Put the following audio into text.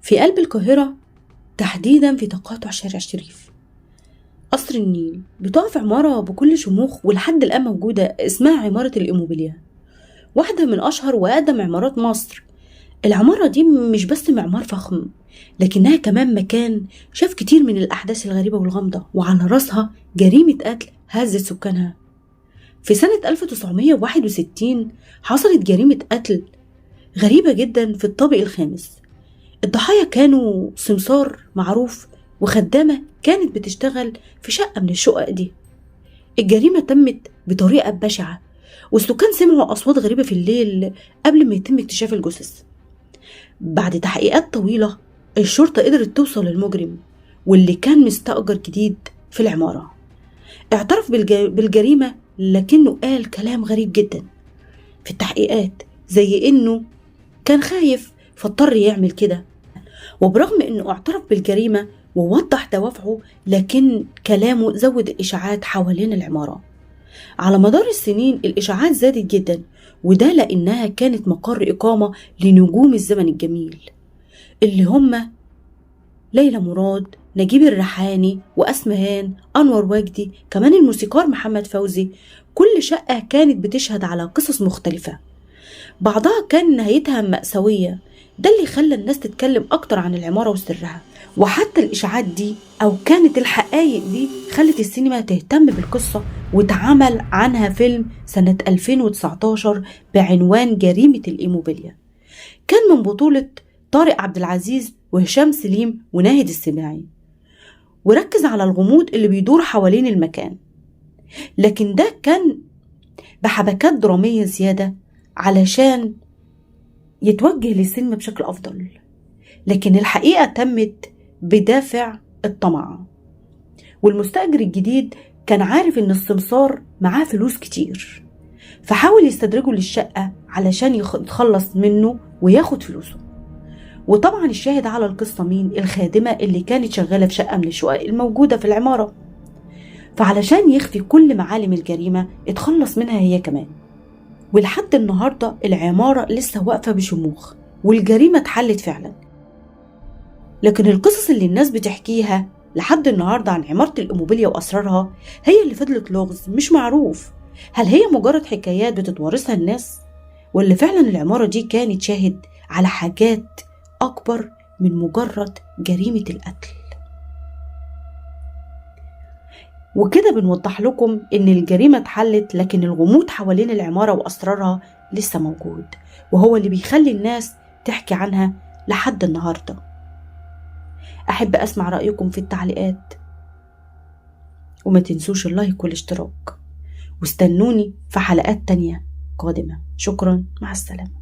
في قلب القاهرة، تحديدا في تقاطع شارع الشريف. قصر النيل بتقع في عمارة بكل شموخ ولحد الآن موجودة، اسمها عمارة الإيموبيليا، واحدة من أشهر وأقدم عمارات مصر. العمارة دي مش بس معمار فخم، لكنها كمان مكان شاف كتير من الأحداث الغريبة والغامضة، وعلى رأسها جريمة قتل هزت سكانها. في سنة 1961 حصلت جريمة قتل غريبة جدا في الطابق الخامس. الضحايا كانوا سمسار معروف وخدامة كانت بتشتغل في شقة من الشقق دي. الجريمة تمت بطريقة بشعة، والسكان سمعوا أصوات غريبة في الليل قبل ما يتم اكتشاف الجثث. بعد تحقيقات طويلة الشرطة قدرت توصل للمجرم، واللي كان مستأجر جديد في العمارة. اعترف بالجريمة، لكنه قال كلام غريب جدا في التحقيقات، زي انه كان خايف فاضطر يعمل كده. وبرغم انه اعترف بالجريمة ووضح دوافعه، لكن كلامه زود الاشاعات حوالين العمارة. على مدار السنين الاشاعات زادت جدا، وده لانها كانت مقر اقامة لنجوم الزمن الجميل، اللي هم ليلى مراد، نجيب الريحاني، وأسمهان، أنور وجدي، كمان الموسيقار محمد فوزي. كل شقة كانت بتشهد على قصص مختلفة، بعضها كان نهايتها مأساوية. ده اللي خلى الناس تتكلم أكتر عن العمارة وسرها. وحتى الإشاعات دي أو كانت الحقائق دي خلت السينما تهتم بالقصة، واتعمل عنها فيلم سنة 2019 بعنوان جريمة الإيموبيليا. كان من بطولة طارق عبد العزيز وهشام سليم وناهد السباعي، وركز على الغموض اللي بيدور حوالين المكان، لكن ده كان بحبكات درامية زيادة علشان يتوجه للسينما بشكل أفضل. لكن الحقيقة تمت بدافع الطمع، والمستأجر الجديد كان عارف إن السمسار معاه فلوس كتير، فحاول يستدرجه للشقة علشان يتخلص منه وياخد فلوسه. وطبعا الشاهد على القصة مين؟ الخادمة اللي كانت شغالة في شقة من الشقق الموجودة في العمارة. فعلشان يخفي كل معالم الجريمة اتخلص منها هي كمان. ولحد النهاردة العمارة لسه واقفة بشموخ، والجريمة اتحلت فعلا. لكن القصص اللي الناس بتحكيها لحد النهاردة عن عمارة الإيموبيليا وأسرارها هي اللي فضلت لغز مش معروف. هل هي مجرد حكايات بتتوارثها الناس، ولا فعلا العمارة دي كانت شاهد على حاجات أكبر من مجرد جريمة القتل؟ وكده بنوضح لكم إن الجريمة اتحلت، لكن الغموض حوالين العمارة وأسرارها لسه موجود، وهو اللي بيخلي الناس تحكي عنها لحد النهاردة. أحب أسمع رأيكم في التعليقات، وما تنسوش اللايك والاشتراك، واستنوني في حلقات تانية قادمة. شكرا، مع السلامة.